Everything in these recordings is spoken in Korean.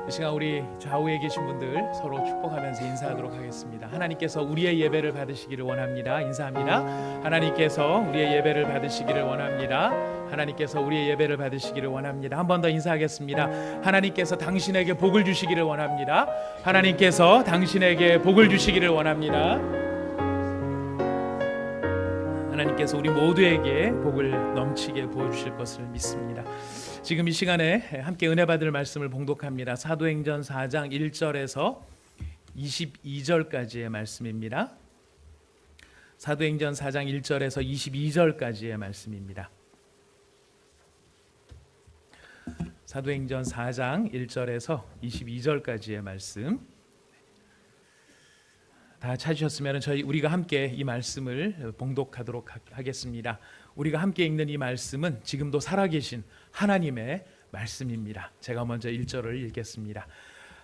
이 시간 우리 좌우에 계신 분들 서로 축복하면서 인사하도록 하겠습니다. 하나님께서 우리의 예배를 받으시기를 원합니다. 인사합니다. 하나님께서 우리의 예배를 받으시기를 원합니다. 하나님께서 우리의 예배를 받으시기를 원합니다. 한 번 더 인사하겠습니다. 하나님께서 당신에게 복을 주시기를 원합니다. 하나님께서 당신에게 복을 주시기를 원합니다. 하나님께서 우리 모두에게 복을 넘치게 부어주실 것을 믿습니다. 지금 이 시간에 함께 은혜 받을 말씀을 봉독합니다. 사도행전 4장 1절에서 22절까지의 말씀입니다. 사도행전 4장 1절에서 22절까지의 말씀입니다. 사도행전 4장 1절에서 22절까지의 말씀. 다 찾으셨으면 우리가 함께 이 말씀을 봉독하도록 하겠습니다. 우리가 함께 읽는 이 말씀은 지금도 살아계신 하나님의 말씀입니다. 제가 먼저 1절을 읽겠습니다.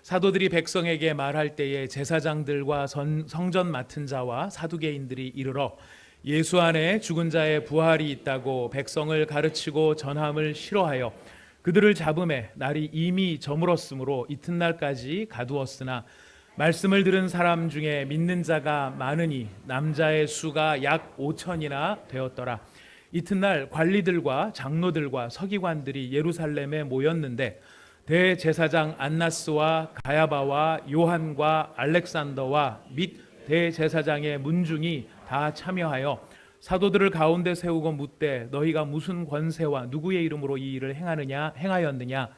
사도들이 백성에게 말할 때에 제사장들과 성전 맡은 자와 사두개인들이 이르러 예수 안에 죽은 자의 부활이 있다고 백성을 가르치고 전함을 싫어하여 그들을 잡음에 날이 이미 저물었으므로 이튿날까지 가두었으나 말씀을 들은 사람 중에 믿는 자가 많으니 남자의 수가 약 5천이나 되었더라. 이튿날 관리들과 장로들과 서기관들이 예루살렘에 모였는데 대제사장 안나스와 가야바와 요한과 알렉산더와 및 대제사장의 문중이 다 참여하여 사도들을 가운데 세우고 묻되 너희가 무슨 권세와 누구의 이름으로 이 일을 행하였느냐.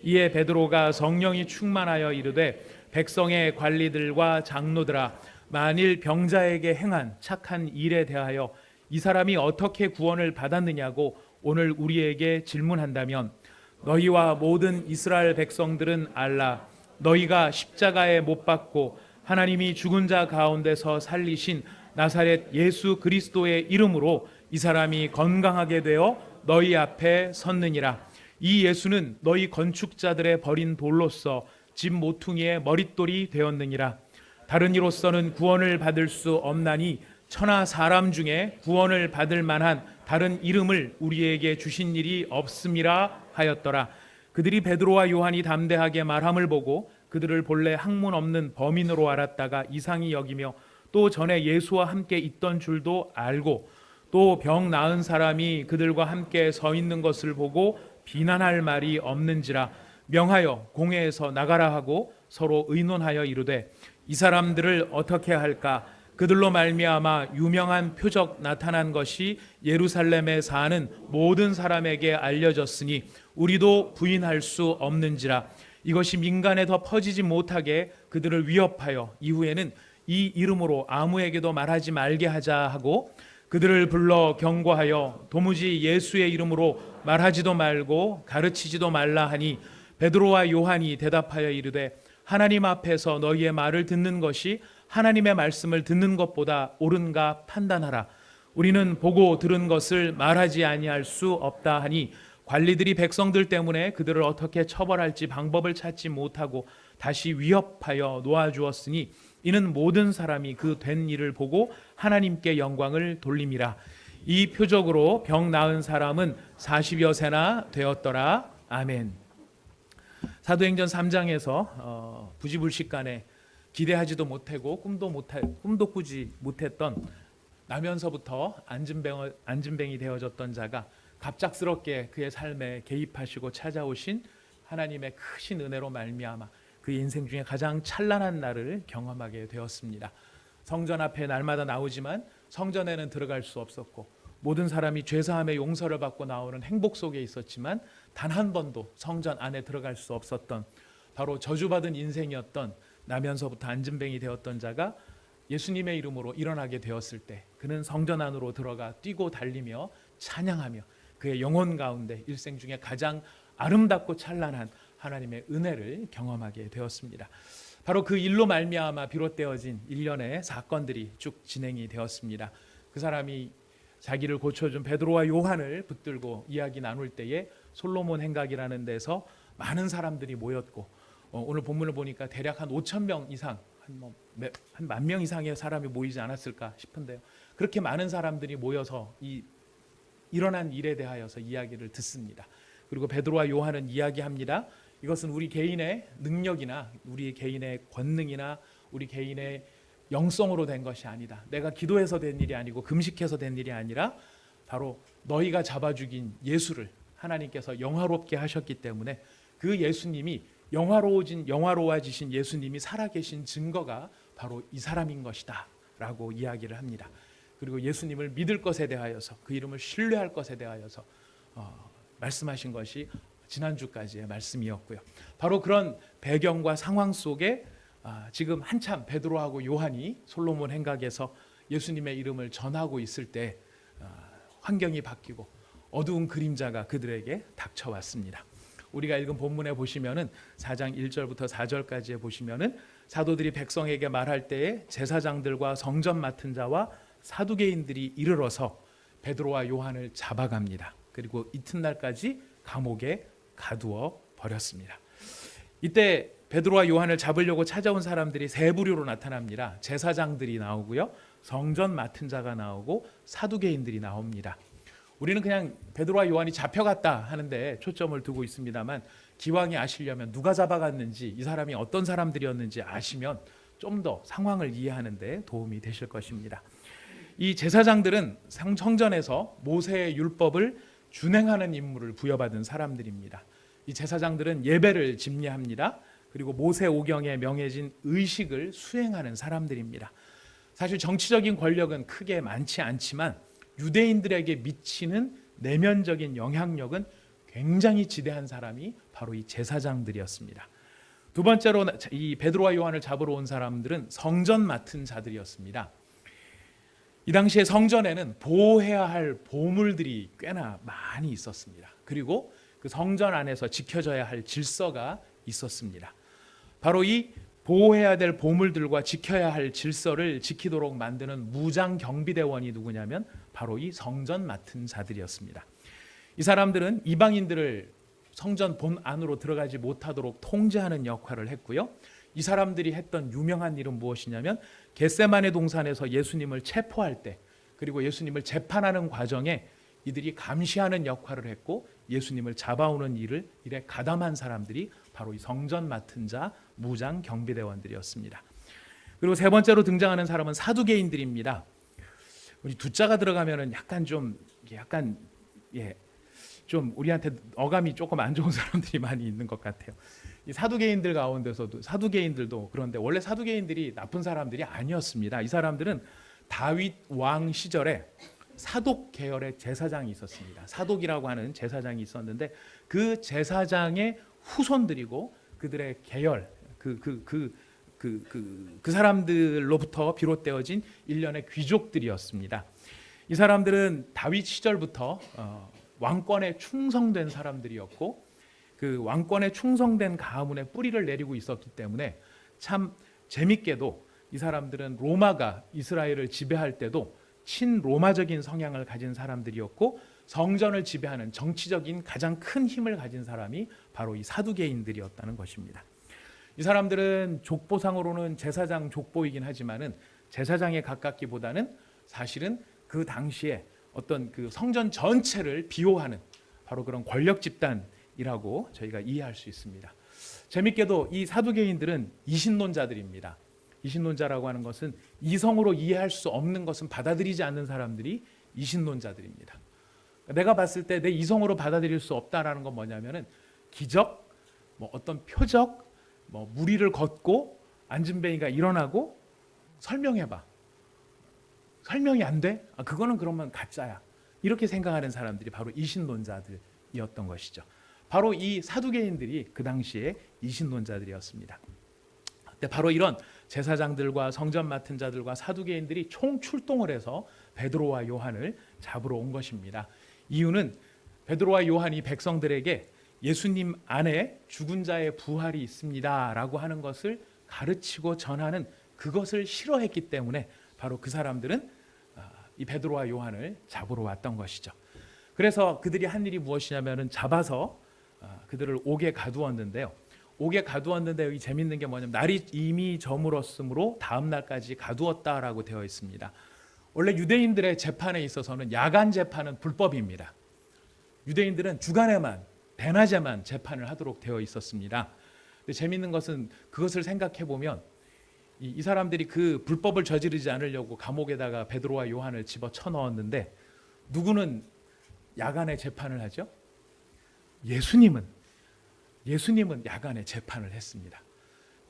이에 베드로가 성령이 충만하여 이르되 백성의 관리들과 장로들아, 만일 병자에게 행한 착한 일에 대하여 이 사람이 어떻게 구원을 받았느냐고 오늘 우리에게 질문한다면 너희와 모든 이스라엘 백성들은 알라. 너희가 십자가에 못 박고 하나님이 죽은 자 가운데서 살리신 나사렛 예수 그리스도의 이름으로 이 사람이 건강하게 되어 너희 앞에 섰느니라. 이 예수는 너희 건축자들의 버린 돌로서 집 모퉁이의 머릿돌이 되었느니라. 다른 이로서는 구원을 받을 수 없나니 천하 사람 중에 구원을 받을 만한 다른 이름을 우리에게 주신 일이 없음이라 하였더라. 그들이 베드로와 요한이 담대하게 말함을 보고 그들을 본래 학문 없는 범인으로 알았다가 이상히 여기며 또 전에 예수와 함께 있던 줄도 알고 또 병 나은 사람이 그들과 함께 서 있는 것을 보고 비난할 말이 없는지라 명하여 공회에서 나가라 하고 서로 의논하여 이르되 이 사람들을 어떻게 할까. 그들로 말미암아 유명한 표적 나타난 것이 예루살렘에 사는 모든 사람에게 알려졌으니 우리도 부인할 수 없는지라. 이것이 민간에 더 퍼지지 못하게 그들을 위협하여 이후에는 이 이름으로 아무에게도 말하지 말게 하자 하고 그들을 불러 경고하여 도무지 예수의 이름으로 말하지도 말고 가르치지도 말라 하니 베드로와 요한이 대답하여 이르되 하나님 앞에서 너희의 말을 듣는 것이 하나님의 말씀을 듣는 것보다 옳은가 판단하라. 우리는 보고 들은 것을 말하지 아니할 수 없다 하니 관리들이 백성들 때문에 그들을 어떻게 처벌할지 방법을 찾지 못하고 다시 위협하여 놓아주었으니 이는 모든 사람이 그 된 일을 보고 하나님께 영광을 돌림이라. 이 표적으로 병 나은 사람은 40여 세나 되었더라. 아멘. 사도행전 3장에서 부지불식간에 기대하지도 못하고 꿈도 꾸지 못했던 나면서부터 안진뱅이 되어졌던 자가 갑작스럽게 그의 삶에 개입하시고 찾아오신 하나님의 크신 은혜로 말미암아 그의 인생 중에 가장 찬란한 날을 경험하게 되었습니다. 성전 앞에 날마다 나오지만 성전에는 들어갈 수 없었고 모든 사람이 죄사함의 용서를 받고 나오는 행복 속에 있었지만 단 한 번도 성전 안에 들어갈 수 없었던 바로 저주받은 인생이었던 나면서부터 안진뱅이 되었던 자가 예수님의 이름으로 일어나게 되었을 때 그는 성전 안으로 들어가 뛰고 달리며 찬양하며 그의 영혼 가운데 일생 중에 가장 아름답고 찬란한 하나님의 은혜를 경험하게 되었습니다. 바로 그 일로 말미암아 비롯되어진 일련의 사건들이 쭉 진행이 되었습니다. 그 사람이 자기를 고쳐준 베드로와 요한을 붙들고 이야기 나눌 때에 솔로몬 행각이라는 데서 많은 사람들이 모였고 오늘 본문을 보니까 대략 한 5천 명 이상 한 10,000명 이상의 사람이 모이지 않았을까 싶은데요. 그렇게 많은 사람들이 모여서 일어난 일에 대하여서 이야기를 듣습니다. 그리고 베드로와 요한은 이야기합니다. 이것은 우리 개인의 능력이나 우리 개인의 권능이나 우리 개인의 영성으로 된 것이 아니다. 내가 기도해서 된 일이 아니고 금식해서 된 일이 아니라 바로 너희가 잡아 죽인 예수를 하나님께서 영화롭게 하셨기 때문에 그 예수님이 영화로워지신 예수님이 살아계신 증거가 바로 이 사람인 것이다 라고 이야기를 합니다. 그리고 예수님을 믿을 것에 대하여서 그 이름을 신뢰할 것에 대하여서 말씀하신 것이 지난주까지의 말씀이었고요. 바로 그런 배경과 상황 속에 지금 한참 베드로하고 요한이 솔로몬 행각에서 예수님의 이름을 전하고 있을 때 환경이 바뀌고 어두운 그림자가 그들에게 닥쳐왔습니다. 우리가 읽은 본문에 보시면은 4장 1절부터 4절까지에 보시면은 사도들이 백성에게 말할 때에 제사장들과 성전 맡은 자와 사두개인들이 이르러서 베드로와 요한을 잡아갑니다. 그리고 이튿날까지 감옥에 가두어 버렸습니다. 이때 베드로와 요한을 잡으려고 찾아온 사람들이 세 부류로 나타납니다. 제사장들이 나오고요, 성전 맡은 자가 나오고 사두개인들이 나옵니다. 우리는 그냥 베드로와 요한이 잡혀갔다 하는데 초점을 두고 있습니다만, 기왕이 아시려면 누가 잡아갔는지, 이 사람이 어떤 사람들이었는지 아시면 좀 더 상황을 이해하는 데 도움이 되실 것입니다. 이 제사장들은 성전에서 모세의 율법을 준행하는 임무를 부여받은 사람들입니다. 이 제사장들은 예배를 집례합니다. 그리고 모세 오경에 명해진 의식을 수행하는 사람들입니다. 사실 정치적인 권력은 크게 많지 않지만 유대인들에게 미치는 내면적인 영향력은 굉장히 지대한 사람이 바로 이 제사장들이었습니다. 두 번째로 이 베드로와 요한을 잡으러 온 사람들은 성전 맡은 자들이었습니다. 이 당시에 성전에는 보호해야 할 보물들이 꽤나 많이 있었습니다. 그리고 그 성전 안에서 지켜져야 할 질서가 있었습니다. 바로 이 보호해야 될 보물들과 지켜야 할 질서를 지키도록 만드는 무장 경비대원이 누구냐면 바로 이 성전 맡은 자들이었습니다. 이 사람들은 이방인들을 성전 본 안으로 들어가지 못하도록 통제하는 역할을 했고요. 이 사람들이 했던 유명한 일은 무엇이냐면 겟세마네 동산에서 예수님을 체포할 때, 그리고 예수님을 재판하는 과정에 이들이 감시하는 역할을 했고, 예수님을 잡아오는 일에 가담한 사람들이 바로 이 성전 맡은 자 무장 경비대원들이었습니다. 그리고 세 번째로 등장하는 사람은 사두개인들입니다. 우리 두자가 들어가면은 좀 우리한테 어감이 조금 안 좋은 사람들이 많이 있는 것 같아요. 이 사두개인들 가운데서도 사두개인들도, 그런데 원래 사두개인들이 나쁜 사람들이 아니었습니다. 이 사람들은 다윗 왕 시절에 사독 계열의 제사장이 있었습니다. 사독이라고 하는 제사장이 있었는데 그 제사장의 후손들이고 그들의 계열, 그 사람들로부터 비롯되어진 일련의 귀족들이었습니다. 이 사람들은 다윗 시절부터 왕권에 충성된 사람들이었고, 그 왕권에 충성된 가문에 뿌리를 내리고 있었기 때문에 참 재밌게도 이 사람들은 로마가 이스라엘을 지배할 때도 친로마적인 성향을 가진 사람들이었고, 성전을 지배하는 정치적인 가장 큰 힘을 가진 사람이 바로 이 사두개인들이었다는 것입니다. 이 사람들은 족보상으로는 제사장 족보이긴 하지만은 제사장에 가깝기보다는 사실은 그 당시에 어떤 그 성전 전체를 비호하는 바로 그런 권력 집단이라고 저희가 이해할 수 있습니다. 재밌게도 이 사두개인들은 이신론자들입니다. 이신론자라고 하는 것은 이성으로 이해할 수 없는 것은 받아들이지 않는 사람들이 이신론자들입니다. 내가 봤을 때 내 이성으로 받아들일 수 없다라는 건 뭐냐면은 기적, 어떤 표적, 무리를 걷고 안진뱅이가 일어나고 설명해봐. 설명이 안 돼? 그거는 그러면 가짜야. 이렇게 생각하는 사람들이 바로 이신론자들이었던 것이죠. 바로 이 사두개인들이 그 당시에 이신론자들이었습니다. 근데 바로 이런 제사장들과 성전 맡은 자들과 사두개인들이 총 출동을 해서 베드로와 요한을 잡으러 온 것입니다. 이유는 베드로와 요한이 백성들에게 예수님 안에 죽은 자의 부활이 있습니다라고 하는 것을 가르치고 전하는 그것을 싫어했기 때문에 바로 그 사람들은 이 베드로와 요한을 잡으러 왔던 것이죠. 그래서 그들이 한 일이 무엇이냐면은 잡아서 그들을 옥에 가두었는데요. 옥에 가두었는데 여기 재밌는 게 뭐냐면 날이 이미 저물었으므로 다음 날까지 가두었다라고 되어 있습니다. 원래 유대인들의 재판에 있어서는 야간 재판은 불법입니다. 유대인들은 주간에만 대낮에만 재판을 하도록 되어 있었습니다. 근데 재밌는 것은 그것을 생각해 보면 이 사람들이 그 불법을 저지르지 않으려고 감옥에다가 베드로와 요한을 집어쳐 넣었는데 누구는 야간에 재판을 하죠? 예수님은 야간에 재판을 했습니다.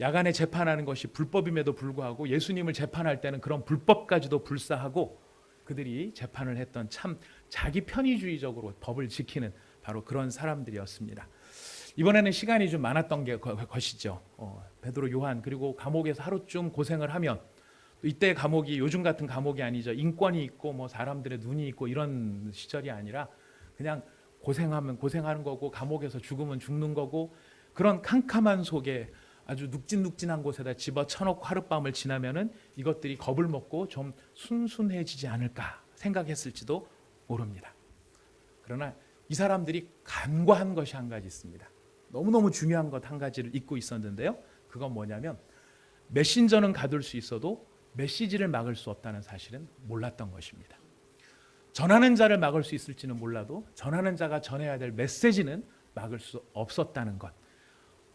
야간에 재판하는 것이 불법임에도 불구하고 예수님을 재판할 때는 그런 불법까지도 불사하고 그들이 재판을 했던 참 자기 편의주의적으로 법을 지키는 바로 그런 사람들이었습니다. 이번에는 시간이 좀 많았던 것이죠. 베드로, 요한 그리고 감옥에서 하루쯤 고생을 하면 이때 감옥이 요즘 같은 감옥이 아니죠. 인권이 있고 뭐 사람들의 눈이 있고 이런 시절이 아니라 그냥 고생하면 고생하는 거고 감옥에서 죽으면 죽는 거고 그런 캄캄한 속에 아주 눅진눅진한 곳에다 집어쳐놓고 하룻밤을 지나면은 이것들이 겁을 먹고 좀 순순해지지 않을까 생각했을지도 모릅니다. 그러나 이 사람들이 간과한 것이 한 가지 있습니다. 너무너무 중요한 것 한 가지를 잊고 있었는데요. 그건 뭐냐면 메신저는 가둘 수 있어도 메시지를 막을 수 없다는 사실은 몰랐던 것입니다. 전하는 자를 막을 수 있을지는 몰라도 전하는 자가 전해야 될 메시지는 막을 수 없었다는 것.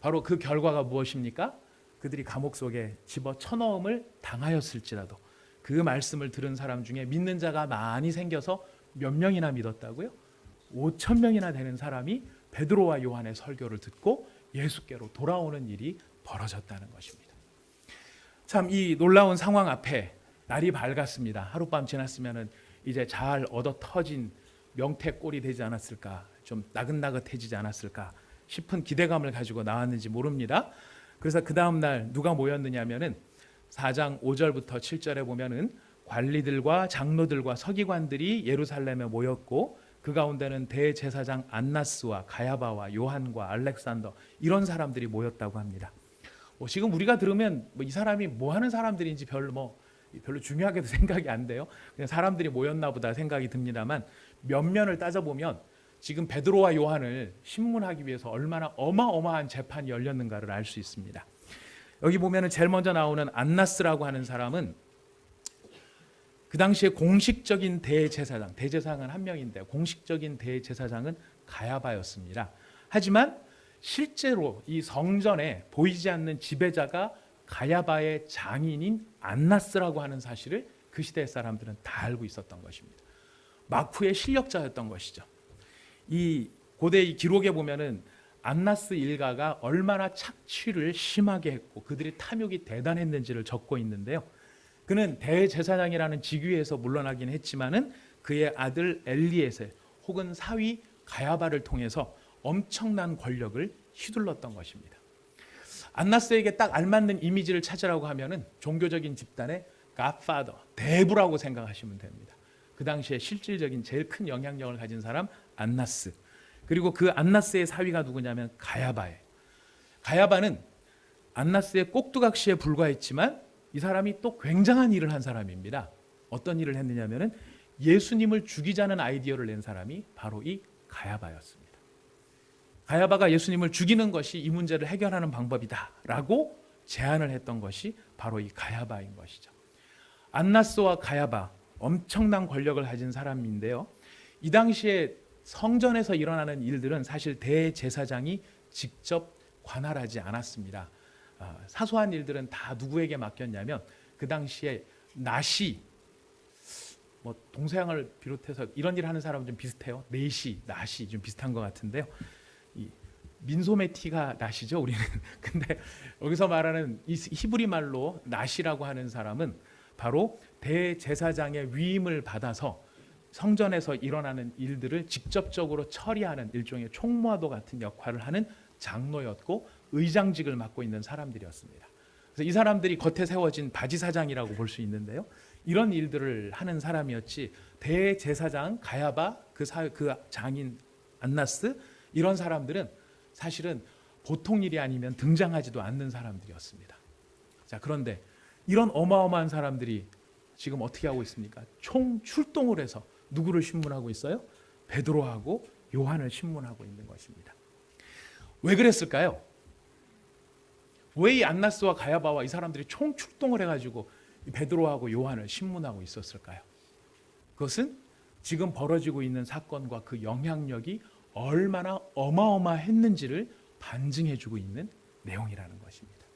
바로 그 결과가 무엇입니까? 그들이 감옥 속에 집어쳐넣음을 당하였을지라도 그 말씀을 들은 사람 중에 믿는 자가 많이 생겨서 몇 명이나 믿었다고요? 5천 명이나 되는 사람이 베드로와 요한의 설교를 듣고 예수께로 돌아오는 일이 벌어졌다는 것입니다. 참 이 놀라운 상황 앞에 날이 밝았습니다. 하룻밤 지났으면 이제 잘 얻어 터진 명태꼴이 되지 않았을까, 좀 나긋나긋해지지 않았을까 싶은 기대감을 가지고 나왔는지 모릅니다. 그래서 그 다음 날 누가 모였느냐면은 4장 5절부터 7절에 보면은 관리들과 장로들과 서기관들이 예루살렘에 모였고 그 가운데는 대제사장 안나스와 가야바와 요한과 알렉산더 이런 사람들이 모였다고 합니다. 지금 우리가 들으면 이 사람이 뭐 하는 사람들인지 별로 중요하게도 생각이 안 돼요. 그냥 사람들이 모였나 보다 생각이 듭니다만 면면을 따져보면 지금 베드로와 요한을 신문하기 위해서 얼마나 어마어마한 재판이 열렸는가를 알 수 있습니다. 여기 보면은 제일 먼저 나오는 안나스라고 하는 사람은 그 당시에 공식적인 대제사장은 한 명인데 공식적인 대제사장은 가야바였습니다. 하지만 실제로 이 성전에 보이지 않는 지배자가 가야바의 장인인 안나스라고 하는 사실을 그 시대 사람들은 다 알고 있었던 것입니다. 마쿠의 실력자였던 것이죠. 이 고대 이 기록에 보면은 안나스 일가가 얼마나 착취를 심하게 했고 그들의 탐욕이 대단했는지를 적고 있는데요. 그는 대제사장이라는 직위에서 물러나긴 했지만은 그의 아들 엘리에셀 혹은 사위 가야바를 통해서 엄청난 권력을 휘둘렀던 것입니다. 안나스에게 딱 알맞는 이미지를 찾으라고 하면은 종교적인 집단의 갓파더, 대부라고 생각하시면 됩니다. 그 당시에 실질적인 제일 큰 영향력을 가진 사람 안나스. 그리고 그 안나스의 사위가 누구냐면 가야바예요. 가야바는 안나스의 꼭두각시에 불과했지만 이 사람이 또 굉장한 일을 한 사람입니다. 어떤 일을 했느냐면은 예수님을 죽이자는 아이디어를 낸 사람이 바로 이 가야바였습니다. 가야바가 예수님을 죽이는 것이 이 문제를 해결하는 방법이다라고 제안을 했던 것이 바로 이 가야바인 것이죠. 안나스와 가야바 엄청난 권력을 가진 사람인데요. 이 당시에 성전에서 일어나는 일들은 사실 대제사장이 직접 관할하지 않았습니다. 사소한 일들은 다 누구에게 맡겼냐면 그 당시에 나시, 뭐 동서양을 비롯해서 이런 일 하는 사람은 좀 비슷해요. 네시, 나시 좀 비슷한 것 같은데요. 이 민소메티가 나시죠, 우리는. 근데 여기서 말하는 이 히브리 말로 나시라고 하는 사람은 바로 대제사장의 위임을 받아서 성전에서 일어나는 일들을 직접적으로 처리하는 일종의 총무와도 같은 역할을 하는 장로였고 의장직을 맡고 있는 사람들이었습니다. 그래서 이 사람들이 겉에 세워진 바지사장이라고 볼 수 있는데요. 이런 일들을 하는 사람이었지 대제사장 가야바 그 장인 안나스 이런 사람들은 사실은 보통 일이 아니면 등장하지도 않는 사람들이었습니다. 자, 그런데 이런 어마어마한 사람들이 지금 어떻게 하고 있습니까? 총 출동을 해서 누구를 신문하고 있어요? 베드로하고 요한을 신문하고 있는 것입니다. 왜 그랬을까요? 왜 이 안나스와 가야바와 이 사람들이 총 출동을 해가지고 베드로하고 요한을 신문하고 있었을까요? 그것은 지금 벌어지고 있는 사건과 그 영향력이 얼마나 어마어마했는지를 반증해주고 있는 내용이라는 것입니다.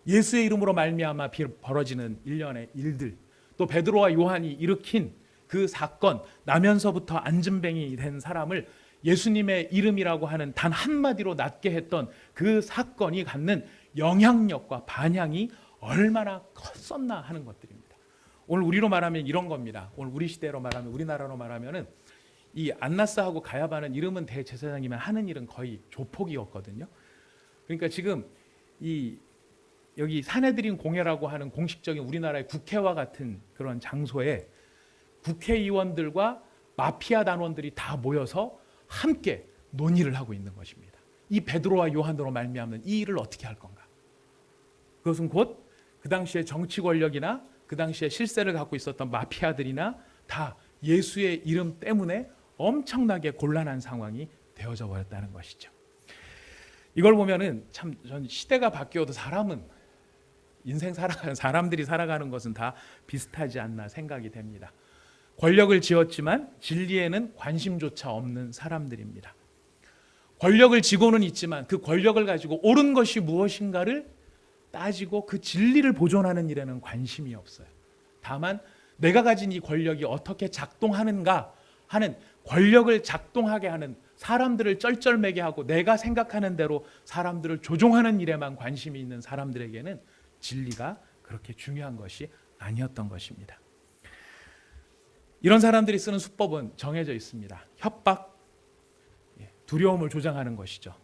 예수의 이름으로 말미암아 벌어지는 일련의 일들, 또 베드로와 요한이 일으킨 그 사건, 나면서부터 안진뱅이 된 사람을 예수님의 이름이라고 하는 단 한마디로 낫게 했던 그 사건이 갖는 영향력과 반향이 얼마나 컸었나 하는 것들입니다. 오늘 우리로 말하면 이런 겁니다. 오늘 우리 시대로 말하면, 우리나라로 말하면은 이 안나스하고 가야바는 이름은 대제사장이면 하는 일은 거의 조폭이었거든요. 그러니까 지금 이 여기 사내들인 공회라고 하는 공식적인 우리나라의 국회와 같은 그런 장소에 국회의원들과 마피아 단원들이 다 모여서 함께 논의를 하고 있는 것입니다. 이 베드로와 요한으로 말미암는 이 일을 어떻게 할 건가? 그것은 곧 그 당시에 정치 권력이나 그 당시에 실세를 갖고 있었던 마피아들이나 다 예수의 이름 때문에 엄청나게 곤란한 상황이 되어져 버렸다는 것이죠. 이걸 보면은 참 전 시대가 바뀌어도 사람은 인생 살아가는 사람들이 살아가는 것은 다 비슷하지 않나 생각이 됩니다. 권력을 쥐었지만 진리에는 관심조차 없는 사람들입니다. 권력을 쥐고는 있지만 그 권력을 가지고 옳은 것이 무엇인가를 따지고 그 진리를 보존하는 일에는 관심이 없어요. 다만 내가 가진 이 권력이 어떻게 작동하는가 하는, 권력을 작동하게 하는, 사람들을 쩔쩔매게 하고 내가 생각하는 대로 사람들을 조종하는 일에만 관심이 있는 사람들에게는 진리가 그렇게 중요한 것이 아니었던 것입니다. 이런 사람들이 쓰는 수법은 정해져 있습니다. 협박, 두려움을 조장하는 것이죠.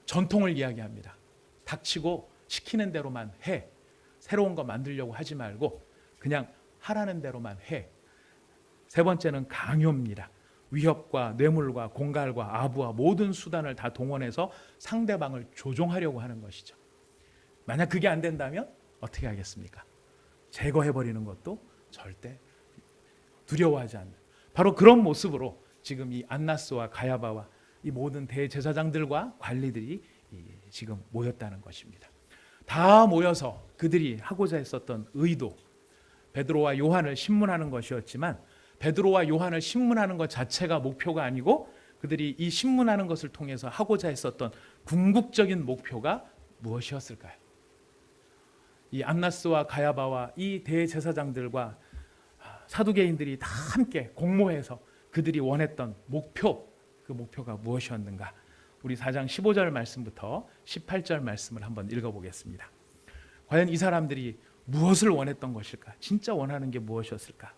전통을 이야기합니다. 닥치고 시키는 대로만 해. 새로운 거 만들려고 하지 말고 그냥 하라는 대로만 해. 세 번째는 강요입니다. 위협과 뇌물과 공갈과 아부와 모든 수단을 다 동원해서 상대방을 조종하려고 하는 것이죠. 만약 그게 안 된다면 어떻게 하겠습니까? 제거해버리는 것도 절대 두려워하지 않는, 바로 그런 모습으로 지금 이 안나스와 가야바와 이 모든 대제사장들과 관리들이 지금 모였다는 것입니다. 다 모여서 그들이 하고자 했었던 의도, 베드로와 요한을 신문하는 것이었지만 베드로와 요한을 신문하는 것 자체가 목표가 아니고 그들이 이 신문하는 것을 통해서 하고자 했었던 궁극적인 목표가 무엇이었을까요? 이 안나스와 가야바와 이 대제사장들과 사두개인들이 다 함께 공모해서 그들이 원했던 목표, 그 목표가 무엇이었는가? 우리 4장 15절 말씀부터 18절 말씀을 한번 읽어보겠습니다. 과연 이 사람들이 무엇을 원했던 것일까? 진짜 원하는 게 무엇이었을까?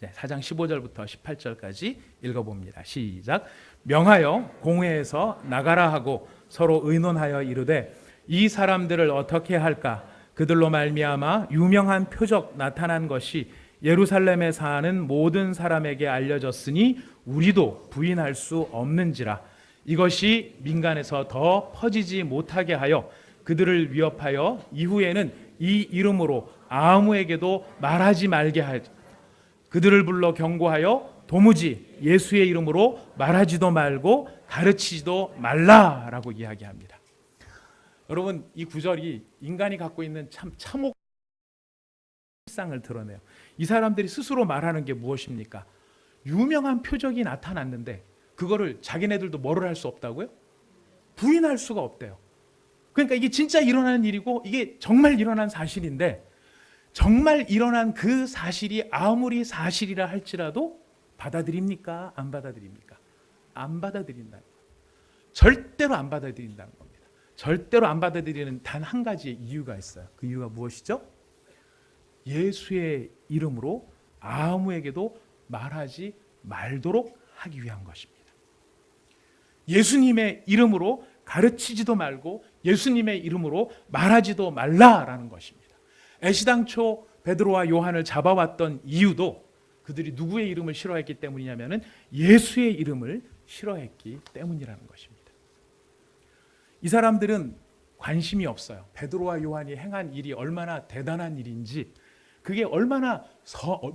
4장 15절부터 18절까지 읽어봅니다. 시작. 명하여 공회에서 나가라 하고 서로 의논하여 이르되 이 사람들을 어떻게 할까? 그들로 말미암아 유명한 표적 나타난 것이 예루살렘에 사는 모든 사람에게 알려졌으니 우리도 부인할 수 없는지라. 이것이 민간에서 더 퍼지지 못하게 하여 그들을 위협하여 이후에는 이 이름으로 아무에게도 말하지 말게 하지. 그들을 불러 경고하여 도무지 예수의 이름으로 말하지도 말고 가르치지도 말라라고 이야기합니다. 여러분, 이 구절이 인간이 갖고 있는 참 참혹 상을 드러내요. 이 사람들이 스스로 말하는 게 무엇입니까? 유명한 표적이 나타났는데 그거를 자기네들도 뭐를 할 수 없다고요? 부인할 수가 없대요. 그러니까 이게 진짜 일어난 일이고 이게 정말 일어난 사실인데 정말 일어난 그 사실이 아무리 사실이라 할지라도 받아들입니까? 안 받아들입니까? 안 받아들인다는 거예요. 절대로 안 받아들인다는 겁니다. 절대로 안 받아들이는 단 한 가지의 이유가 있어요. 그 이유가 무엇이죠? 예수의 이름으로 아무에게도 말하지 말도록 하기 위한 것입니다. 예수님의 이름으로 가르치지도 말고 예수님의 이름으로 말하지도 말라라는 것입니다. 애시당초 베드로와 요한을 잡아왔던 이유도 그들이 누구의 이름을 싫어했기 때문이냐면은 예수의 이름을 싫어했기 때문이라는 것입니다. 이 사람들은 관심이 없어요. 베드로와 요한이 행한 일이 얼마나 대단한 일인지, 그게 얼마나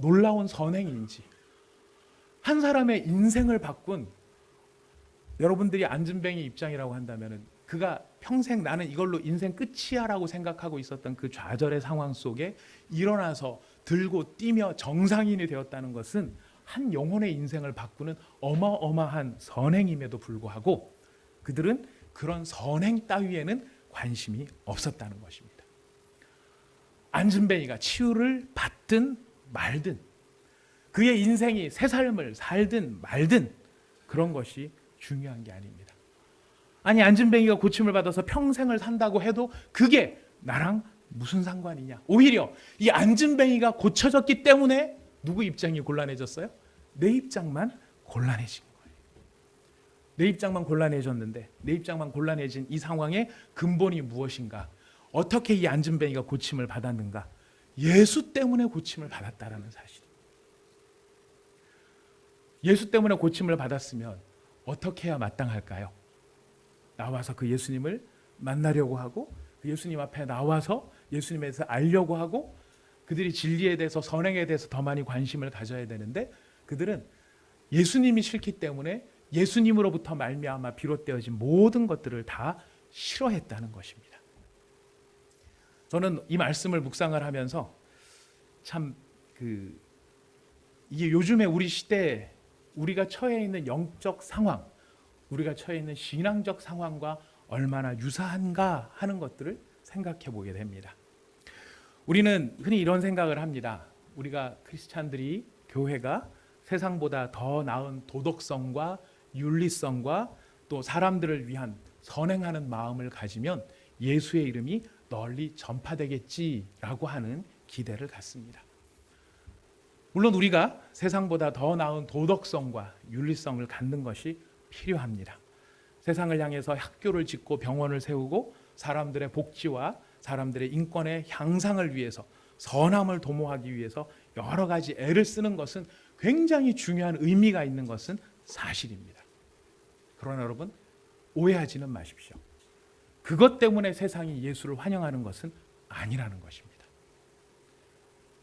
놀라운 선행인지, 한 사람의 인생을 바꾼, 여러분들이 안진뱅이 입장이라고 한다면은 그가 평생 나는 이걸로 인생 끝이야라고 생각하고 있었던 그 좌절의 상황 속에 일어나서 들고 뛰며 정상인이 되었다는 것은 한 영혼의 인생을 바꾸는 어마어마한 선행임에도 불구하고 그들은 그런 선행 따위에는 관심이 없었다는 것입니다. 안진뱅이가 치유를 받든 말든 그의 인생이 새 삶을 살든 말든 그런 것이 중요한 게 아닙니다. 아니 안진뱅이가 고침을 받아서 평생을 산다고 해도 그게 나랑 무슨 상관이냐. 오히려 이 안진뱅이가 고쳐졌기 때문에 누구 입장이 곤란해졌어요? 내 입장만 곤란해진 거예요. 내 입장만 곤란해졌는데 내 입장만 곤란해진 이 상황의 근본이 무엇인가? 어떻게 이 안진뱅이가 고침을 받았는가? 예수 때문에 고침을 받았다라는 사실. 예수 때문에 고침을 받았으면 어떻게 해야 마땅할까요? 나와서 그 예수님을 만나려고 하고 그 예수님 앞에 나와서 예수님에 대해서 알려고 하고 그들이 진리에 대해서 선행에 대해서 더 많이 관심을 가져야 되는데 그들은 예수님이 싫기 때문에 예수님으로부터 말미암아 비롯되어진 모든 것들을 다 싫어했다는 것입니다. 저는 이 말씀을 묵상을 하면서 참 이게 요즘에 우리 시대에 우리가 처해 있는 영적 상황, 우리가 처해 있는 신앙적 상황과 얼마나 유사한가 하는 것들을 생각해 보게 됩니다. 우리는 흔히 이런 생각을 합니다. 우리가 크리스찬들이 교회가 세상보다 더 나은 도덕성과 윤리성과 또 사람들을 위한 선행하는 마음을 가지면 예수의 이름이 널리 전파되겠지라고 하는 기대를 갖습니다. 물론 우리가 세상보다 더 나은 도덕성과 윤리성을 갖는 것이 필요합니다. 세상을 향해서 학교를 짓고 병원을 세우고 사람들의 복지와 사람들의 인권의 향상을 위해서 선함을 도모하기 위해서 여러 가지 애를 쓰는 것은 굉장히 중요한 의미가 있는 것은 사실입니다. 그러나 여러분 오해하지는 마십시오. 그것 때문에 세상이 예수를 환영하는 것은 아니라는 것입니다.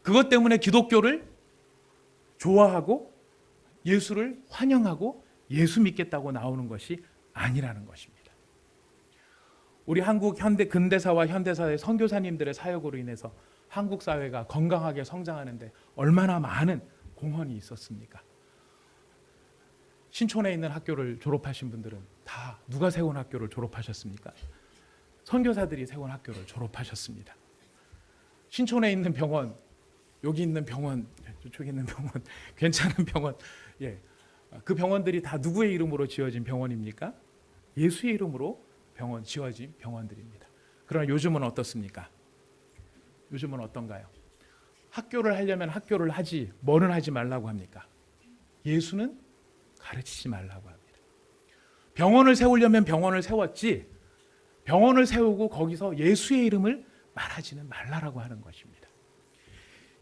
그것 때문에 기독교를 좋아하고 예수를 환영하고 예수 믿겠다고 나오는 것이 아니라는 것입니다. 우리 한국 근대사와 현대사의 선교사님들의 사역으로 인해서 한국 사회가 건강하게 성장하는데 얼마나 많은 공헌이 있었습니까? 신촌에 있는 학교를 졸업하신 분들은 다 누가 세운 학교를 졸업하셨습니까? 선교사들이 세운 학교를 졸업하셨습니다. 신촌에 있는 병원, 여기 있는 병원, 저쪽에 있는 병원, 괜찮은 병원, 그 병원들이 다 누구의 이름으로 지어진 병원입니까? 예수의 이름으로 병원 지어진 병원들입니다. 그러나 요즘은 어떻습니까? 요즘은 어떤가요? 학교를 하려면 학교를 하지 뭐는 하지 말라고 합니까? 예수는 가르치지 말라고 합니다. 병원을 세우려면 병원을 세웠지 병원을 세우고 거기서 예수의 이름을 말하지는 말라라고 하는 것입니다.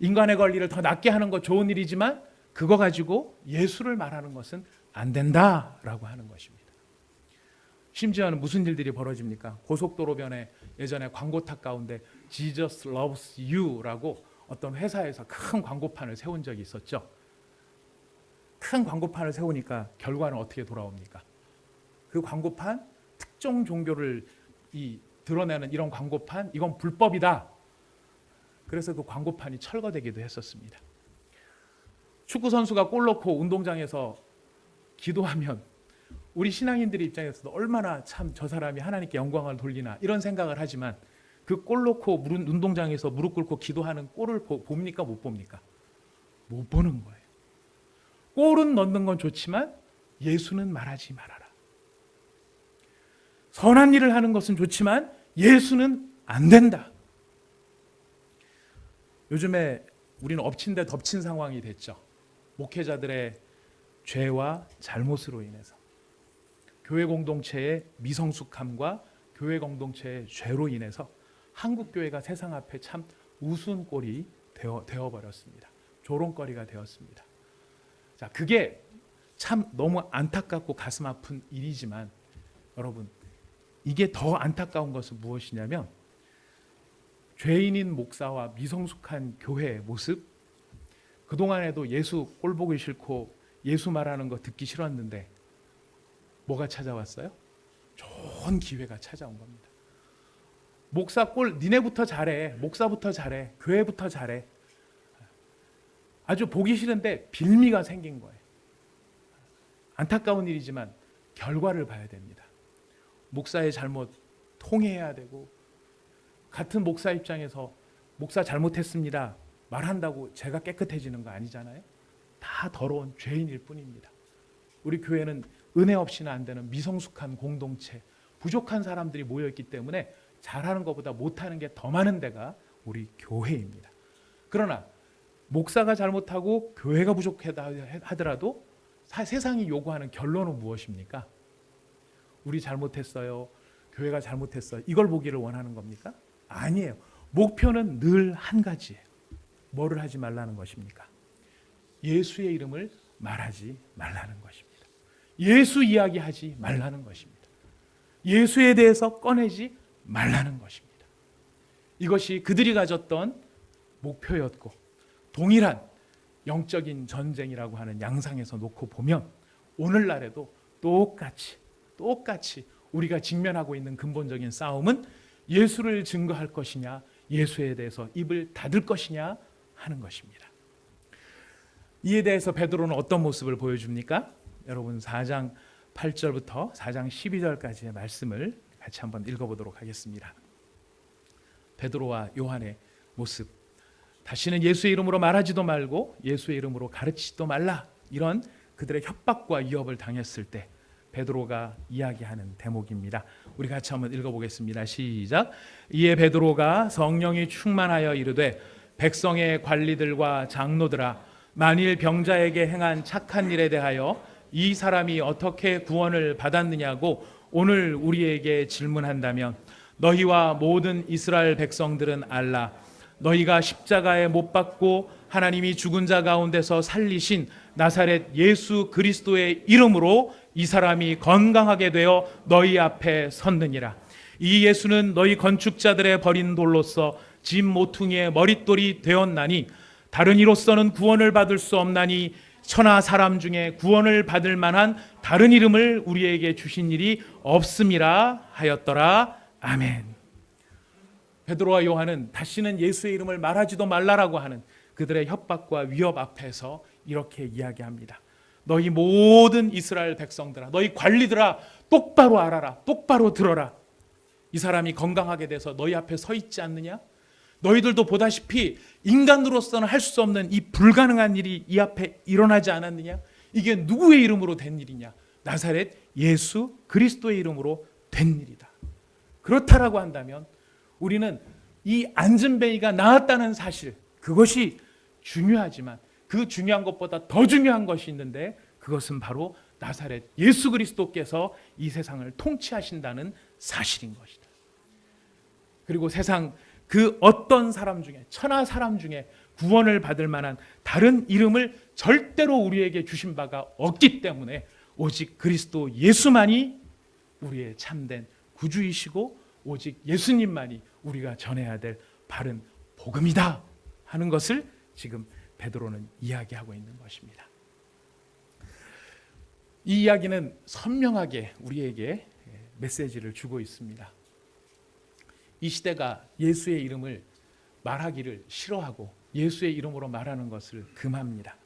인간의 권리를 더 낮게 하는 것 좋은 일이지만 그거 가지고 예수를 말하는 것은 안 된다라고 하는 것입니다. 심지어는 무슨 일들이 벌어집니까? 고속도로변에 예전에 광고탑 가운데 Jesus loves you라고 어떤 회사에서 큰 광고판을 세운 적이 있었죠. 큰 광고판을 세우니까 결과는 어떻게 돌아옵니까? 그 광고판 특정 종교를 드러내는 이런 광고판 이건 불법이다. 그래서 그 광고판이 철거되기도 했었습니다. 축구 선수가 골 넣고 운동장에서 기도하면 우리 신앙인들의 입장에서도 얼마나 참 저 사람이 하나님께 영광을 돌리나 이런 생각을 하지만 그 골 넣고 운동장에서 무릎 꿇고 기도하는 골을 봅니까 못 봅니까? 못 보는 거예요. 골은 넣는 건 좋지만 예수는 말하지 말아라. 선한 일을 하는 것은 좋지만 예수는 안 된다. 요즘에 우리는 엎친 데 덮친 상황이 됐죠. 목회자들의 죄와 잘못으로 인해서 교회 공동체의 미성숙함과 교회 공동체의 죄로 인해서 한국 교회가 세상 앞에 참 우스운 꼴이 되어버렸습니다. 조롱거리가 되었습니다. 자, 그게 참 너무 안타깝고 가슴 아픈 일이지만 여러분 이게 더 안타까운 것은 무엇이냐면 죄인인 목사와 미성숙한 교회의 모습 그동안에도 예수 꼴 보기 싫고 예수 말하는 거 듣기 싫었는데 뭐가 찾아왔어요? 좋은 기회가 찾아온 겁니다. 목사 꼴 니네부터 잘해. 목사부터 잘해. 교회부터 잘해. 아주 보기 싫은데 빌미가 생긴 거예요. 안타까운 일이지만 결과를 봐야 됩니다. 목사의 잘못 통회해야 되고, 같은 목사 입장에서 목사 잘못했습니다 말한다고 제가 깨끗해지는 거 아니잖아요. 다 더러운 죄인일 뿐입니다. 우리 교회는 은혜 없이는 안 되는 미성숙한 공동체, 부족한 사람들이 모여있기 때문에 잘하는 것보다 못하는 게 더 많은 데가 우리 교회입니다. 그러나 목사가 잘못하고 교회가 부족하다 하더라도 세상이 요구하는 결론은 무엇입니까? 우리 잘못했어요, 교회가 잘못했어요, 이걸 보기를 원하는 겁니까? 아니에요. 목표는 늘 한 가지예요. 뭐를 하지 말라는 것입니까? 예수의 이름을 말하지 말라는 것입니다. 예수 이야기하지 말라는 것입니다. 예수에 대해서 꺼내지 말라는 것입니다. 이것이 그들이 가졌던 목표였고, 동일한 영적인 전쟁이라고 하는 양상에서 놓고 보면 오늘날에도 똑같이 우리가 직면하고 있는 근본적인 싸움은 예수를 증거할 것이냐, 예수에 대해서 입을 닫을 것이냐 하는 것입니다. 이에 대해서 베드로는 어떤 모습을 보여줍니까? 여러분 4장 8절부터 4장 12절까지의 말씀을 같이 한번 읽어보도록 하겠습니다. 베드로와 요한의 모습, 다시는 예수의 이름으로 말하지도 말고 예수의 이름으로 가르치지도 말라, 이런 그들의 협박과 위협을 당했을 때 베드로가 이야기하는 대목입니다. 우리 같이 한번 읽어보겠습니다. 시작. 이에 베드로가 성령이 충만하여 이르되, 백성의 관리들과 장로들아, 만일 병자에게 행한 착한 일에 대하여 이 사람이 어떻게 구원을 받았느냐고 오늘 우리에게 질문한다면 너희와 모든 이스라엘 백성들은 알라. 너희가 십자가에 못 박고 하나님이 죽은 자 가운데서 살리신 나사렛 예수 그리스도의 이름으로 이 사람이 건강하게 되어 너희 앞에 섰느니라. 이 예수는 너희 건축자들의 버린 돌로서 집 모퉁이의 머릿돌이 되었나니 다른 이로서는 구원을 받을 수 없나니 천하 사람 중에 구원을 받을 만한 다른 이름을 우리에게 주신 일이 없음이라 하였더라. 아멘. 베드로와 요한은 다시는 예수의 이름을 말하지도 말라라고 하는 그들의 협박과 위협 앞에서 이렇게 이야기합니다. 너희 모든 이스라엘 백성들아, 너희 관리들아, 똑바로 알아라, 똑바로 들어라. 이 사람이 건강하게 돼서 너희 앞에 서 있지 않느냐? 너희들도 보다시피 인간으로서는 할 수 없는 이 불가능한 일이 이 앞에 일어나지 않았느냐? 이게 누구의 이름으로 된 일이냐? 나사렛 예수 그리스도의 이름으로 된 일이다. 그렇다라고 한다면 우리는 이 안전뱅이가 나았다는 사실, 그것이 중요하지만 그 중요한 것보다 더 중요한 것이 있는데, 그것은 바로 나사렛 예수 그리스도께서 이 세상을 통치하신다는 사실인 것이다. 그리고 세상 그 어떤 사람 중에, 천하 사람 중에 구원을 받을 만한 다른 이름을 절대로 우리에게 주신 바가 없기 때문에 오직 그리스도 예수만이 우리의 참된 구주이시고 오직 예수님만이 우리가 전해야 될 바른 복음이다 하는 것을 지금 베드로는 이야기하고 있는 것입니다. 이 이야기는 선명하게 우리에게 메시지를 주고 있습니다. 이 시대가 예수의 이름을 말하기를 싫어하고 예수의 이름으로 말하는 것을 금합니다.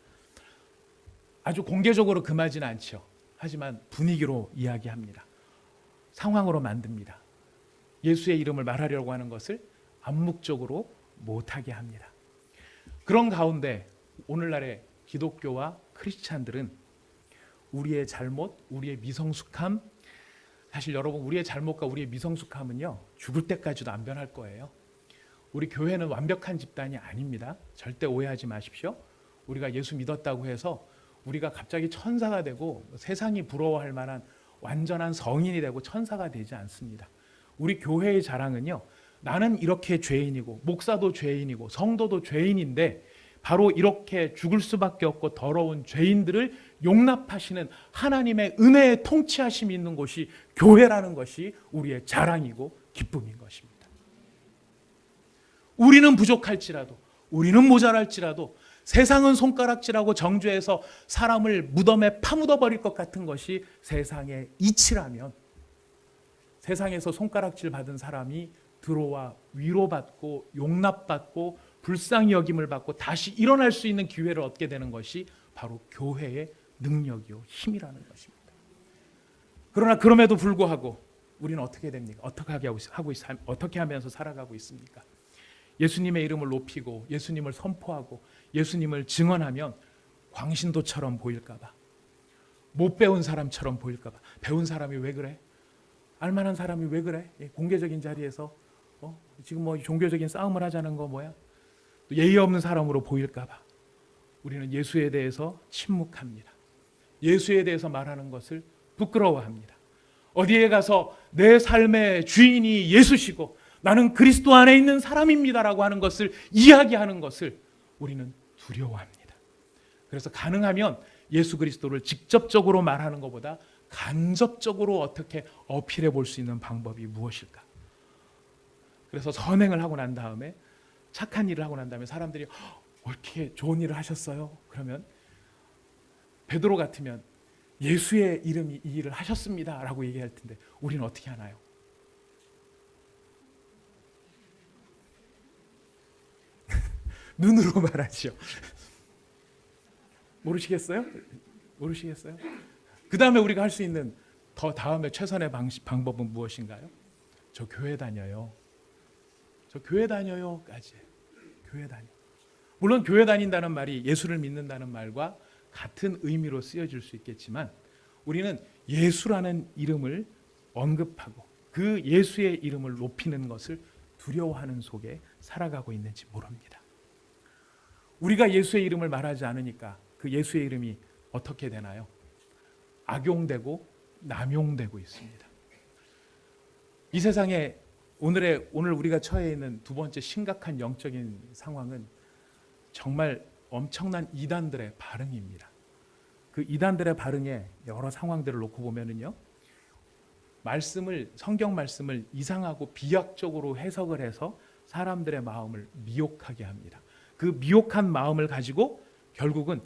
아주 공개적으로 금하지는 않죠. 하지만 분위기로 이야기합니다. 상황으로 만듭니다. 예수의 이름을 말하려고 하는 것을 암묵적으로 못하게 합니다. 그런 가운데 오늘날의 기독교와 크리스찬들은 우리의 잘못, 우리의 미성숙함, 사실 여러분 우리의 잘못과 우리의 미성숙함은요 죽을 때까지도 안 변할 거예요. 우리 교회는 완벽한 집단이 아닙니다. 절대 오해하지 마십시오. 우리가 예수 믿었다고 해서 우리가 갑자기 천사가 되고 세상이 부러워할 만한 완전한 성인이 되고 천사가 되지 않습니다. 우리 교회의 자랑은요, 나는 이렇게 죄인이고 목사도 죄인이고 성도도 죄인인데 바로 이렇게 죽을 수밖에 없고 더러운 죄인들을 용납하시는 하나님의 은혜의 통치하심이 있는 곳이 교회라는 것이 우리의 자랑이고 기쁨인 것입니다. 우리는 부족할지라도, 우리는 모자랄지라도, 세상은 손가락질하고 정죄해서 사람을 무덤에 파묻어버릴 것 같은 것이 세상의 이치라면, 세상에서 손가락질 받은 사람이 들어와 위로받고 용납받고 불쌍히 여김을 받고 다시 일어날 수 있는 기회를 얻게 되는 것이 바로 교회의 능력이요 힘이라는 것입니다. 그러나 그럼에도 불구하고 우리는 어떻게 됩니까? 어떻게 하면서 살아가고 있습니까? 예수님의 이름을 높이고 예수님을 선포하고 예수님을 증언하면 광신도처럼 보일까 봐, 못 배운 사람처럼 보일까 봐. 배운 사람이 왜 그래? 알만한 사람이 왜 그래? 공개적인 자리에서 지금 뭐 종교적인 싸움을 하자는 거 뭐야? 또 예의 없는 사람으로 보일까 봐 우리는 예수에 대해서 침묵합니다. 예수에 대해서 말하는 것을 부끄러워합니다. 어디에 가서 내 삶의 주인이 예수시고 나는 그리스도 안에 있는 사람입니다라고 하는 것을 이야기하는 것을 우리는 두려워합니다. 그래서 가능하면 예수 그리스도를 직접적으로 말하는 것보다 간접적으로 어떻게 어필해 볼 수 있는 방법이 무엇일까? 그래서 선행을 하고 난 다음에, 착한 일을 하고 난 다음에 사람들이 어떻게 좋은 일을 하셨어요? 그러면 베드로 같으면 예수의 이름이 이 일을 하셨습니다 라고 얘기할 텐데 우리는 어떻게 하나요? 눈으로 말하죠. 모르시겠어요? 그 다음에 우리가 할 수 있는 더 다음에 최선의 방법은 무엇인가요? 저 교회 다녀요. 까지. 교회 다녀. 물론 교회 다닌다는 말이 예수를 믿는다는 말과 같은 의미로 쓰여질 수 있겠지만 우리는 예수라는 이름을 언급하고 그 예수의 이름을 높이는 것을 두려워하는 속에 살아가고 있는지 모릅니다. 우리가 예수의 이름을 말하지 않으니까 그 예수의 이름이 어떻게 되나요? 악용되고 남용되고 있습니다. 이 세상에 오늘 우리가 처해 있는 두 번째 심각한 영적인 상황은 정말 엄청난 이단들의 반응입니다. 그 이단들의 반응에 여러 상황들을 놓고 보면은요, 성경 말씀을 이상하고 비약적으로 해석을 해서 사람들의 마음을 미혹하게 합니다. 그 미혹한 마음을 가지고 결국은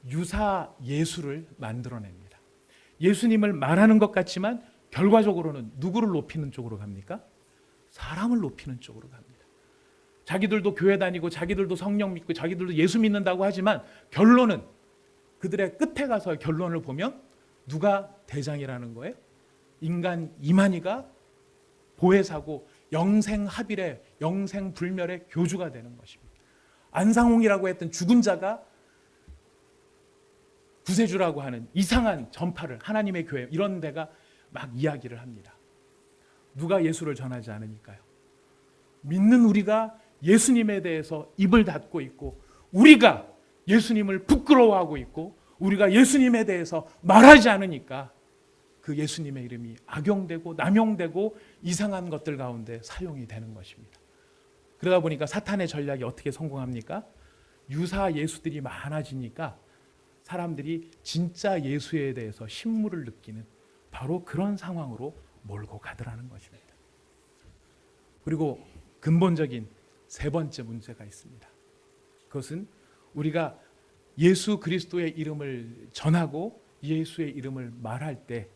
유사 예수를 만들어냅니다. 예수님을 말하는 것 같지만 결과적으로는 누구를 높이는 쪽으로 갑니까? 사람을 높이는 쪽으로 갑니다. 자기들도 교회 다니고 자기들도 성령 믿고 자기들도 예수 믿는다고 하지만 결론은 그들의 끝에 가서 결론을 보면 누가 대장이라는 거예요? 인간 이만희가 보혜사고 영생합일의 영생불멸의 교주가 되는 것입니다. 안상홍이라고 했던 죽은 자가 구세주라고 하는 이상한 전파를 하나님의 교회 이런 데가 막 이야기를 합니다. 누가 예수를 전하지 않으니까요. 믿는 우리가 예수님에 대해서 입을 닫고 있고 우리가 예수님을 부끄러워하고 있고 우리가 예수님에 대해서 말하지 않으니까 그 예수님의 이름이 악용되고 남용되고 이상한 것들 가운데 사용이 되는 것입니다. 그러다 보니까 사탄의 전략이 어떻게 성공합니까? 유사 예수들이 많아지니까 사람들이 진짜 예수에 대해서 신물을 느끼는 바로 그런 상황으로 몰고 가더라는 것입니다. 그리고 근본적인 세 번째 문제가 있습니다. 그것은 우리가 예수 그리스도의 이름을 전하고 예수의 이름을 말할 때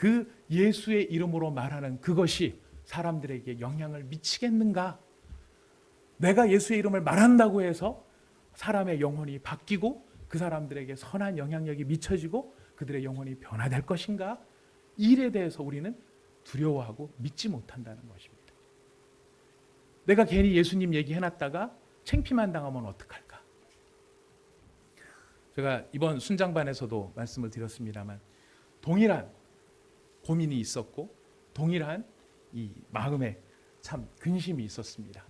그 예수의 이름으로 말하는 그것이 사람들에게 영향을 미치겠는가? 내가 예수의 이름을 말한다고 해서 사람의 영혼이 바뀌고 그 사람들에게 선한 영향력이 미쳐지고 그들의 영혼이 변화될 것인가? 이 일에 대해서 우리는 두려워하고 믿지 못한다는 것입니다. 내가 괜히 예수님 얘기해놨다가 창피만 당하면 어떡할까? 제가 이번 순장반에서도 말씀을 드렸습니다만 동일한 고민이 있었고 동일한 이 마음에 참 근심이 있었습니다.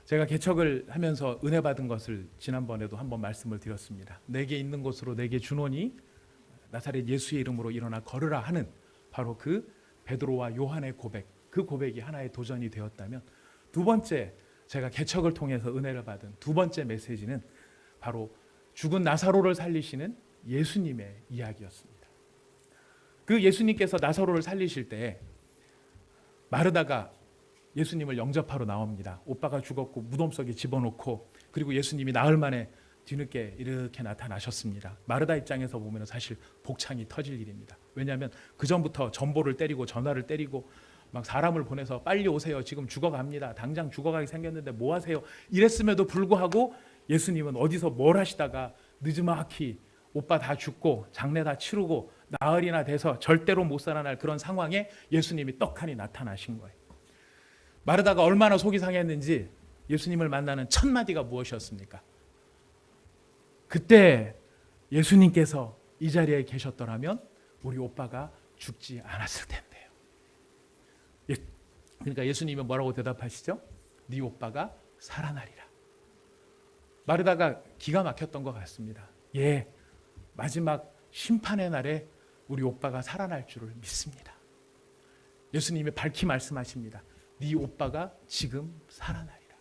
제가 개척을 하면서 은혜 받은 것을 지난번에도 한번 말씀을 드렸습니다. 내게 있는 곳으로 내게 주노니 나사렛 예수의 이름으로 일어나 걸으라 하는 바로 그 베드로와 요한의 고백, 그 고백이 하나의 도전이 되었다면 두 번째 제가 개척을 통해서 은혜를 받은 두 번째 메시지는 바로 죽은 나사로를 살리시는 예수님의 이야기였습니다. 그 예수님께서 나사로를 살리실 때 마르다가 예수님을 영접하러 나옵니다. 오빠가 죽었고 무덤 속에 집어넣고 그리고 예수님이 나흘 만에 뒤늦게 이렇게 나타나셨습니다. 마르다 입장에서 보면 사실 복창이 터질 일입니다. 왜냐하면 그 전부터 전보를 때리고 전화를 때리고 막 사람을 보내서 빨리 오세요. 지금 죽어갑니다. 당장 죽어가게 생겼는데 뭐 하세요? 이랬음에도 불구하고 예수님은 어디서 뭘 하시다가 느지막이 오빠 다 죽고 장례 다 치르고 나흘이나 돼서 절대로 못 살아날 그런 상황에 예수님이 떡하니 나타나신 거예요. 마르다가 얼마나 속이 상했는지 예수님을 만나는 첫 마디가 무엇이었습니까? 그때 예수님께서 이 자리에 계셨더라면 우리 오빠가 죽지 않았을 텐데요. 그러니까 예수님은 뭐라고 대답하시죠? 네 오빠가 살아나리라. 마르다가 기가 막혔던 것 같습니다. 예, 마지막 심판의 날에 우리 오빠가 살아날 줄을 믿습니다. 예수님이 밝히 말씀하십니다. 네 오빠가 지금 살아나리라.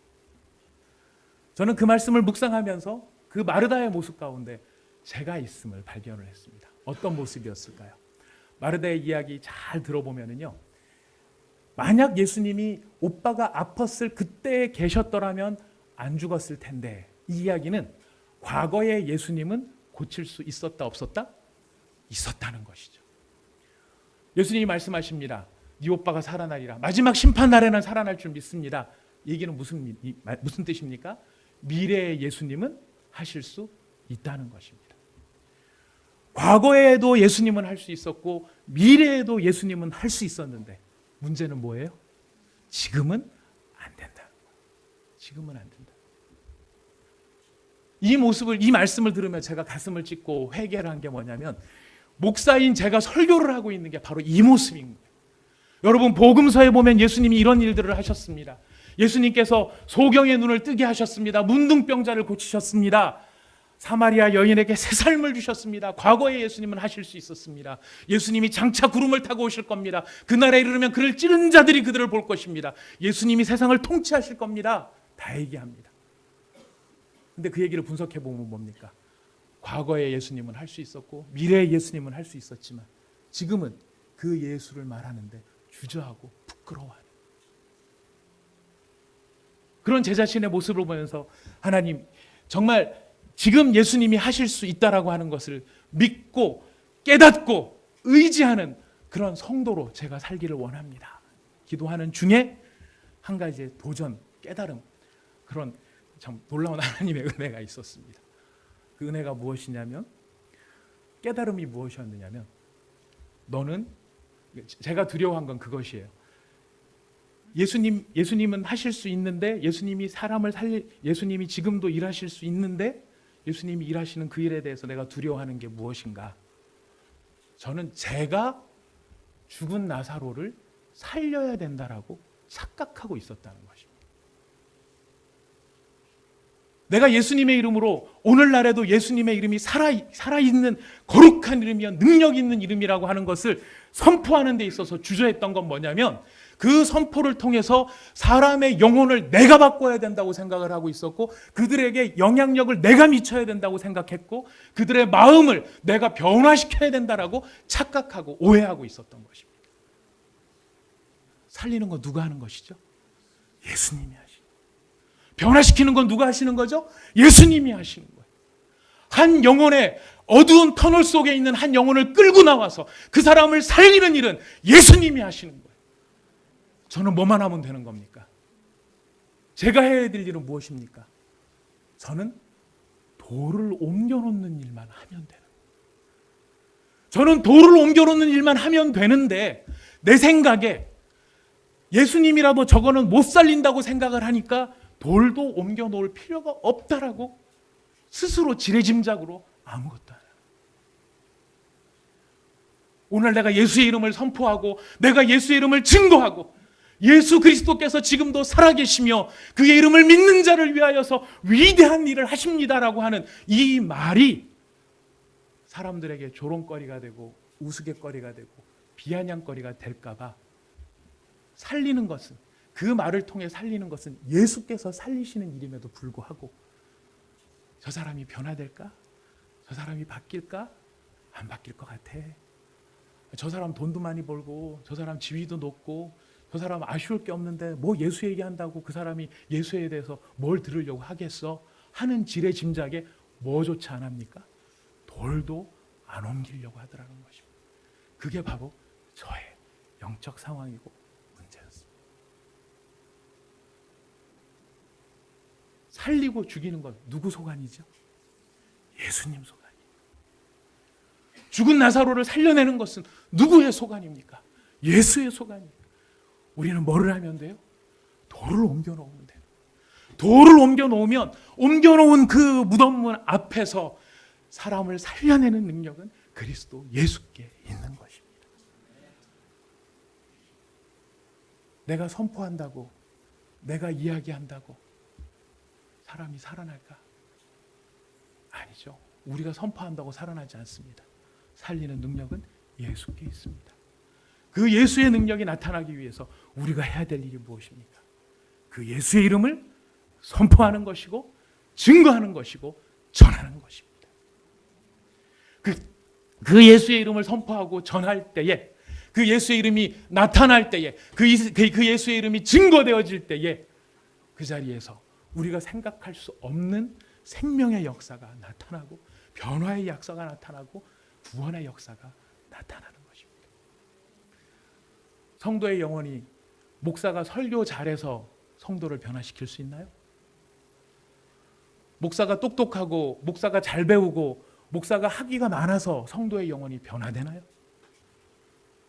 저는 그 말씀을 묵상하면서 그 마르다의 모습 가운데 제가 있음을 발견을 했습니다. 어떤 모습이었을까요? 마르다의 이야기 잘 들어보면요, 만약 예수님이 오빠가 아팠을 그때에 계셨더라면 안 죽었을 텐데, 이 이야기는 과거에 예수님은 고칠 수 있었다 없었다? 있었다는 것이죠. 예수님이 말씀하십니다. 네 오빠가 살아나리라. 마지막 심판 날에는 살아날 줄 믿습니다. 얘기는 무슨 뜻입니까? 미래의 예수님은 하실 수 있다는 것입니다. 과거에도 예수님은 할 수 있었고 미래에도 예수님은 할 수 있었는데 문제는 뭐예요? 지금은 안 된다. 지금은 안 된다. 이 모습을, 이 말씀을 들으면 제가 가슴을 찢고 회개를 한 게 뭐냐면, 목사인 제가 설교를 하고 있는 게 바로 이 모습인 거예요. 여러분, 복음서에 보면 예수님이 이런 일들을 하셨습니다. 예수님께서 소경의 눈을 뜨게 하셨습니다. 문둥병자를 고치셨습니다. 사마리아 여인에게 새 삶을 주셨습니다. 과거에 예수님은 하실 수 있었습니다. 예수님이 장차 구름을 타고 오실 겁니다. 그날에 이르면 그를 찌른 자들이 그들을 볼 것입니다. 예수님이 세상을 통치하실 겁니다. 다 얘기합니다. 근데 그 얘기를 분석해 보면 뭡니까? 과거에 예수님은 할 수 있었고 미래의 예수님은 할 수 있었지만 지금은 그 예수를 말하는데 주저하고 부끄러워하는 그런 제 자신의 모습을 보면서, 하나님, 정말 지금 예수님이 하실 수 있다라고 하는 것을 믿고 깨닫고 의지하는 그런 성도로 제가 살기를 원합니다. 기도하는 중에 한 가지의 도전, 깨달음, 그런 참 놀라운 하나님의 은혜가 있었습니다. 그 은혜가 무엇이냐면, 깨달음이 무엇이었느냐면, 너는, 제가 두려워한 건 그것이에요. 예수님은 하실 수 있는데, 예수님이 지금도 일하실 수 있는데, 예수님이 일하시는 그 일에 대해서 내가 두려워하는 게 무엇인가? 저는 제가 죽은 나사로를 살려야 된다라고 착각하고 있었다는 것입니다. 내가 예수님의 이름으로, 오늘날에도 예수님의 이름이 살아있는 거룩한 이름이야, 능력 있는 이름이라고 하는 것을 선포하는 데 있어서 주저했던 건 뭐냐면, 그 선포를 통해서 사람의 영혼을 내가 바꿔야 된다고 생각을 하고 있었고, 그들에게 영향력을 내가 미쳐야 된다고 생각했고, 그들의 마음을 내가 변화시켜야 된다라고 착각하고 오해하고 있었던 것입니다. 살리는 건 누가 하는 것이죠? 예수님이 하시는. 변화시키는 건 누가 하시는 거죠? 예수님이 하시는 거예요. 한 영혼의 어두운 터널 속에 있는 한 영혼을 끌고 나와서 그 사람을 살리는 일은 예수님이 하시는 거예요. 저는 뭐만 하면 되는 겁니까? 제가 해야 될 일은 무엇입니까? 저는 돌을 옮겨놓는 일만 하면 되는 거예요. 저는 돌을 옮겨놓는 일만 하면 되는데, 내 생각에 예수님이라도 저거는 못 살린다고 생각을 하니까 돌도 옮겨 놓을 필요가 없다라고 스스로 지레짐작으로 아무것도 안 해요. 오늘 내가 예수의 이름을 선포하고 내가 예수의 이름을 증거하고 예수 그리스도께서 지금도 살아계시며 그의 이름을 믿는 자를 위하여서 위대한 일을 하십니다라고 하는 이 말이 사람들에게 조롱거리가 되고 우스갯거리가 되고 비아냥거리가 될까 봐 살리는 것은, 그 말을 통해 살리는 것은 예수께서 살리시는 일임에도 불구하고 저 사람이 변화될까? 저 사람이 바뀔까? 안 바뀔 것 같아. 저 사람 돈도 많이 벌고 저 사람 지위도 높고 저 사람 아쉬울 게 없는데 뭐 예수 얘기한다고 그 사람이 예수에 대해서 뭘 들으려고 하겠어? 하는 지레짐작에 뭐조차 안 합니까? 돌도 안 옮기려고 하더라는 것입니다. 그게 바로 저의 영적 상황이고 살리고 죽이는 건 누구 소관이죠? 예수님 소관이에요. 죽은 나사로를 살려내는 것은 누구의 소관입니까? 예수의 소관이에요. 우리는 뭐를 하면 돼요? 돌을 옮겨놓으면 돼요. 돌을 옮겨놓으면 옮겨놓은 그 무덤문 앞에서 사람을 살려내는 능력은 그리스도 예수께 있는 것입니다. 내가 선포한다고, 내가 이야기한다고 사람이 살아날까? 아니죠. 우리가 선포한다고 살아나지 않습니다. 살리는 능력은 예수께 있습니다. 그 예수의 능력이 나타나기 위해서 우리가 해야 될 일이 무엇입니까? 그 예수의 이름을 선포하는 것이고 증거하는 것이고 전하는 것입니다. 그 예수의 이름을 선포하고 전할 때에, 그 예수의 이름이 나타날 때에, 그 예수의 이름이 증거되어질 때에 그 자리에서 우리가 생각할 수 없는 생명의 역사가 나타나고 변화의 역사가 나타나고 구원의 역사가 나타나는 것입니다. 성도의 영혼이 목사가 설교 잘해서 성도를 변화시킬 수 있나요? 목사가 똑똑하고 목사가 잘 배우고 목사가 학위가 많아서 성도의 영혼이 변화되나요?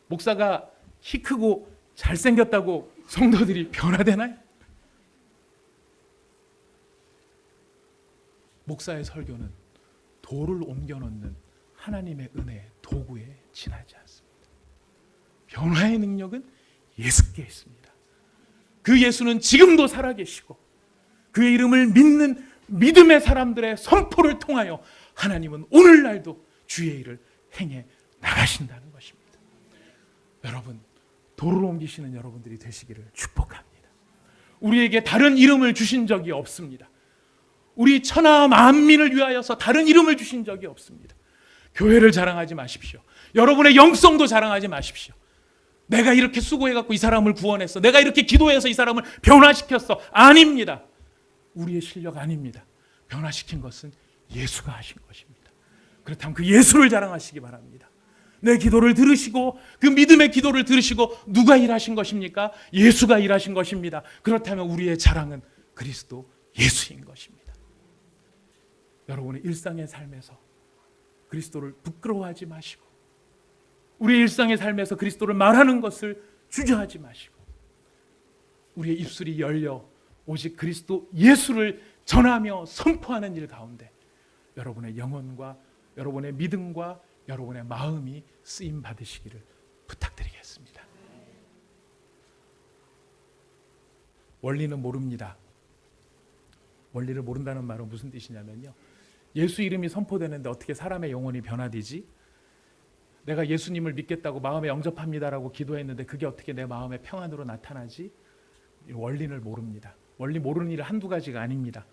목사가 키 크고 잘생겼다고 성도들이 변화되나요? 목사의 설교는 돌을 옮겨놓는 하나님의 은혜의 도구에 지나지 않습니다. 변화의 능력은 예수께 있습니다. 그 예수는 지금도 살아계시고 그의 이름을 믿는 믿음의 사람들의 선포를 통하여 하나님은 오늘날도 주의 일을 행해 나가신다는 것입니다. 여러분, 돌을 옮기시는 여러분들이 되시기를 축복합니다. 우리에게 다른 이름을 주신 적이 없습니다. 우리 천하 만민을 위하여서 다른 이름을 주신 적이 없습니다. 교회를 자랑하지 마십시오. 여러분의 영성도 자랑하지 마십시오. 내가 이렇게 수고해갖고 이 사람을 구원했어. 내가 이렇게 기도해서 이 사람을 변화시켰어. 아닙니다. 우리의 실력 아닙니다. 변화시킨 것은 예수가 하신 것입니다. 그렇다면 그 예수를 자랑하시기 바랍니다. 내 기도를 들으시고 그 믿음의 기도를 들으시고 누가 일하신 것입니까? 예수가 일하신 것입니다. 그렇다면 우리의 자랑은 그리스도 예수인 것입니다. 여러분의 일상의 삶에서 그리스도를 부끄러워하지 마시고 우리의 일상의 삶에서 그리스도를 말하는 것을 주저하지 마시고 우리의 입술이 열려 오직 그리스도 예수를 전하며 선포하는 일 가운데 여러분의 영혼과 여러분의 믿음과 여러분의 마음이 쓰임 받으시기를 부탁드리겠습니다. 원리는 모릅니다. 원리를 모른다는 말은 무슨 뜻이냐면요, 예수 이름이 선포되는데 어떻게 사람의 영혼이 변화되지? 내가 예수님을 믿겠다고 마음에 영접합니다라고 기도했는데 그게 어떻게 내 마음의 평안으로 나타나지? 원리를 모릅니다. 원리 모르는 일은 한두 가지가 아닙니다.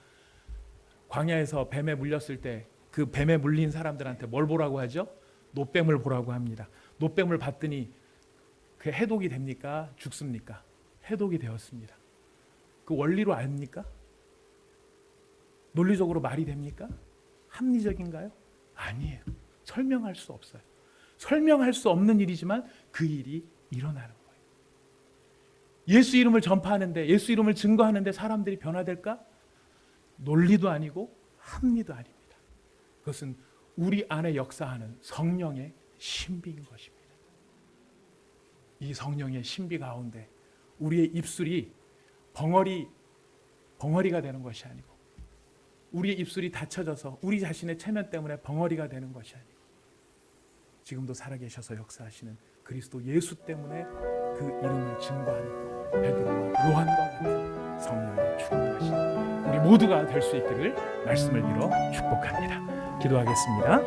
광야에서 뱀에 물렸을 때 그 뱀에 물린 사람들한테 뭘 보라고 하죠? 노뱀을 보라고 합니다. 노뱀을 봤더니 그 해독이 됩니까? 죽습니까? 해독이 되었습니다. 그 원리로 압니까? 논리적으로 말이 됩니까? 합리적인가요? 아니에요. 설명할 수 없어요. 설명할 수 없는 일이지만 그 일이 일어나는 거예요. 예수 이름을 전파하는데, 예수 이름을 증거하는데 사람들이 변화될까? 논리도 아니고 합리도 아닙니다. 그것은 우리 안에 역사하는 성령의 신비인 것입니다. 이 성령의 신비 가운데 우리의 입술이 벙어리가 되는 것이 아니고 우리의 입술이 닫혀져서 우리 자신의 체면 때문에 벙어리가 되는 것이 아니고 지금도 살아계셔서 역사하시는 그리스도 예수 때문에 그 이름을 증거하는 베드로와 요한과 같은 성령의 충만하신 우리 모두가 될 수 있기를 말씀을 빌어 축복합니다. 기도하겠습니다.